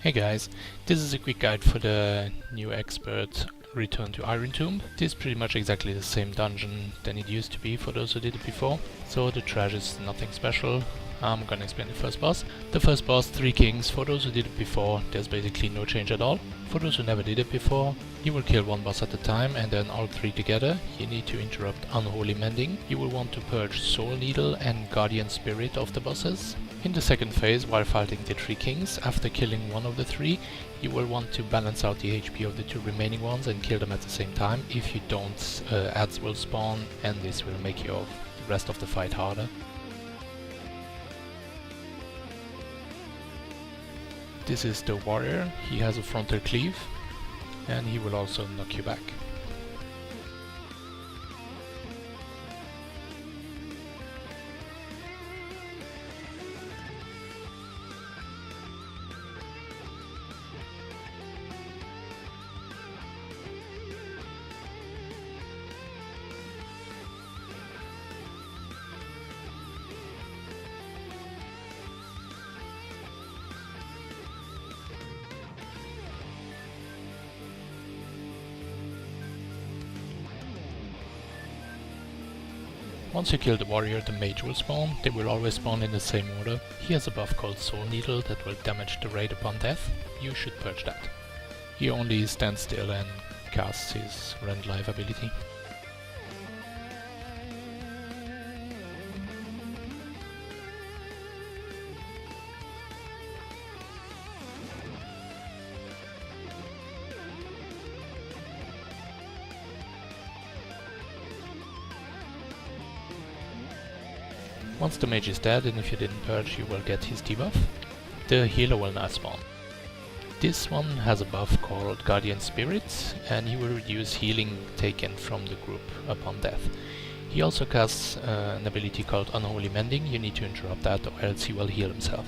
Hey guys, this is a quick guide for the new expert Return to Iron Tomb. This is pretty much exactly the same dungeon than it used to be for those who did it before, so the trash is nothing special. I'm gonna explain the first boss. The first boss, 3 kings, for those who did it before, there's basically no change at all. For those who never did it before, you will kill one boss at a time and then all 3 together. You need to interrupt Unholy Mending. You will want to purge Soul Needle and Guardian Spirit of the bosses. In the second phase, while fighting the 3 kings, after killing one of the 3, you will want to balance out the HP of the 2 remaining ones and kill them at the same time. If you don't, adds will spawn and this will make the rest of the fight harder. This is the warrior. He has a frontal cleave and he will also knock you back. Once you kill the warrior, the mage will spawn. They will always spawn in the same order. He has a buff called Soul Needle that will damage the raid upon death. You should purge that. He only stands still and casts his Rend Life ability. Once the mage is dead, and if you didn't purge, you will get his debuff. The healer will not spawn. This one has a buff called Guardian Spirit, and he will reduce healing taken from the group upon death. He also casts an ability called Unholy Mending. You need to interrupt that or else he will heal himself.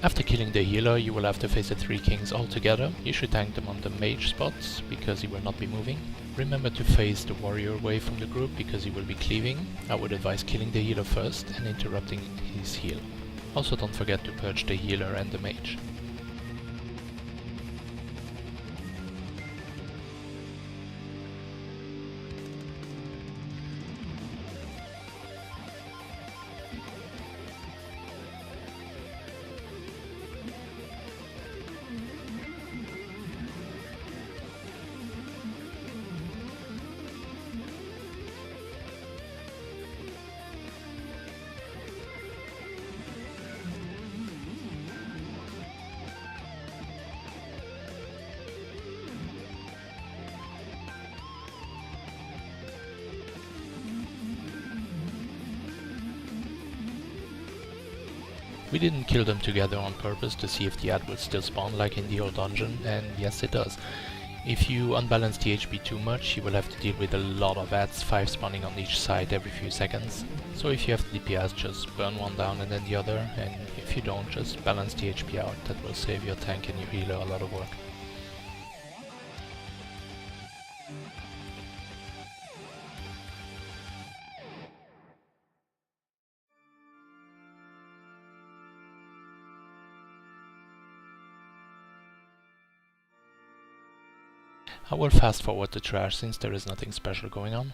After killing the healer, you will have to face the 3 kings all together. You should tank them on the mage spots, because he will not be moving. Remember to face the warrior away from the group, because he will be cleaving. I would advise killing the healer first and interrupting his heal. Also don't forget to purge the healer and the mage. We didn't kill them together on purpose to see if the ad will still spawn like in the old dungeon, and yes it does. If you unbalance the HP too much, you will have to deal with a lot of ads, 5 spawning on each side every few seconds. So if you have the DPS, just burn one down and then the other, and if you don't, just balance the HP out. That will save your tank and your healer a lot of work. I will fast forward the trash since there is nothing special going on.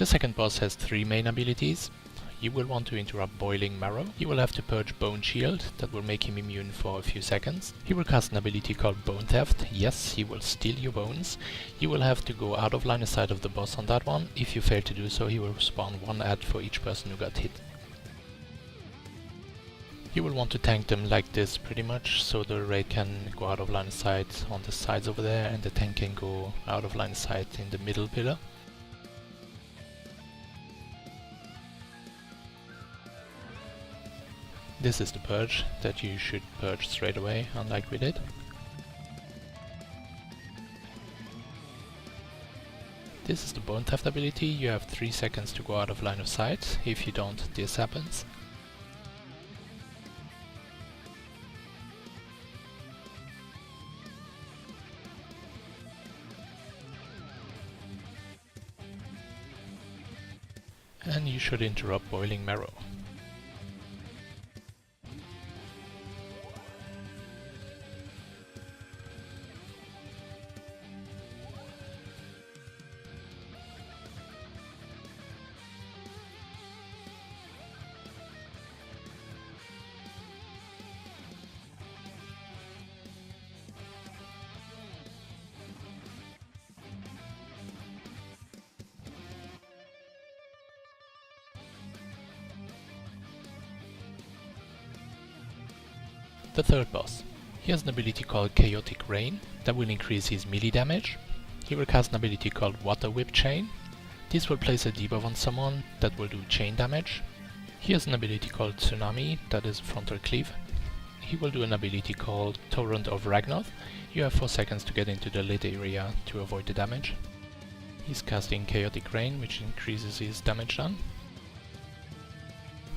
The second boss has 3 main abilities. You will want to interrupt Boiling Marrow. He will have to purge Bone Shield, that will make him immune for a few seconds. He will cast an ability called Bone Theft. Yes, he will steal your bones. You will have to go out of line of sight of the boss on that one. If you fail to do so, he will spawn 1 ad for each person who got hit. You will want to tank them like this pretty much, so the raid can go out of line of sight on the sides over there, and the tank can go out of line of sight in the middle pillar. This is the purge that you should purge straight away, unlike we did. This is the Bone Theft ability. You have 3 seconds to go out of line of sight. If you don't, this happens. And you should interrupt Boiling Marrow. The third boss. He has an ability called Chaotic Rain that will increase his melee damage. He will cast an ability called Water Whip Chain. This will place a debuff on someone that will do chain damage. He has an ability called Tsunami that is a frontal cleave. He will do an ability called Torrent of Ragnoth. You have 4 seconds to get into the lit area to avoid the damage. He's casting Chaotic Rain, which increases his damage done.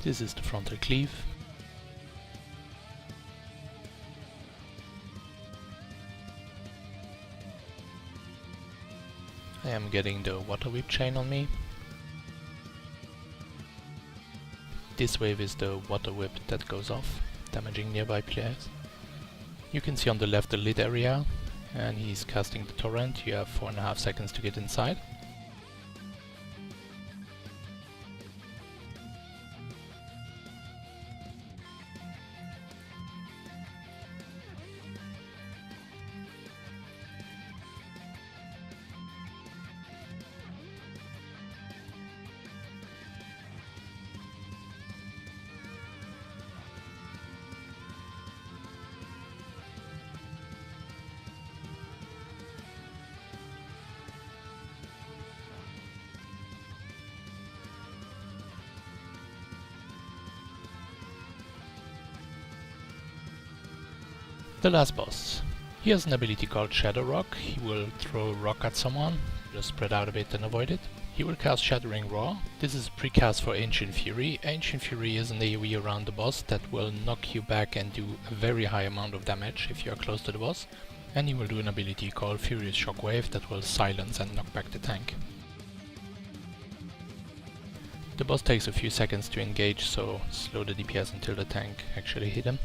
This is the frontal cleave. I am getting the Water Whip Chain on me. This wave is the Water Whip that goes off, damaging nearby players. You can see on the left the lit area, and he's casting the Torrent. You have 4.5 seconds to get inside. The last boss. He has an ability called Shadow Rock. He will throw a rock at someone, just spread out a bit and avoid it. He will cast Shattering Roar. This is a precast for Ancient Fury. Ancient Fury is an AoE around the boss that will knock you back and do a very high amount of damage if you are close to the boss. And he will do an ability called Furious Shockwave that will silence and knock back the tank. The boss takes a few seconds to engage, so slow the DPS until the tank actually hit him.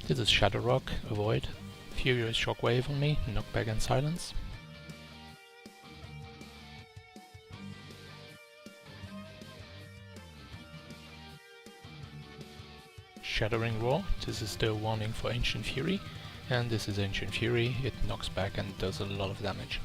This is Shadow Rock, avoid. Furious Shockwave on me, knockback and silence. Shattering Roar, this is the warning for Ancient Fury, and this is Ancient Fury, it knocks back and does a lot of damage.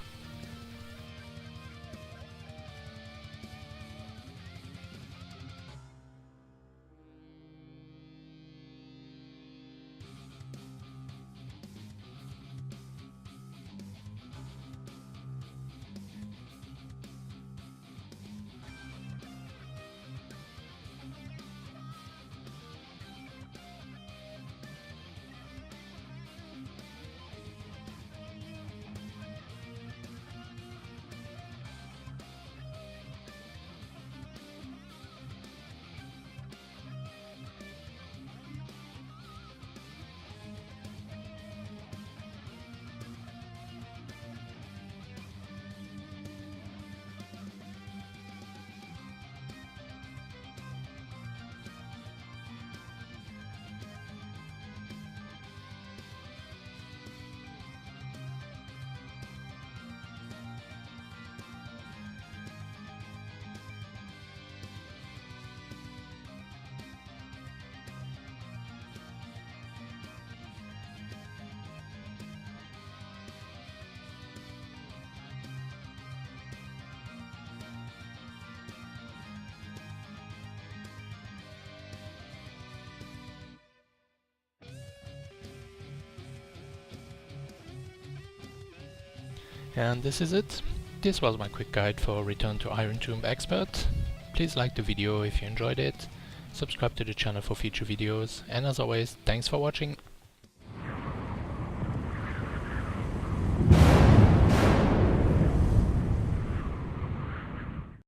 And this is it. This was my quick guide for Return to Iron Tomb Expert. Please like the video if you enjoyed it, subscribe to the channel for future videos, and as always, thanks for watching.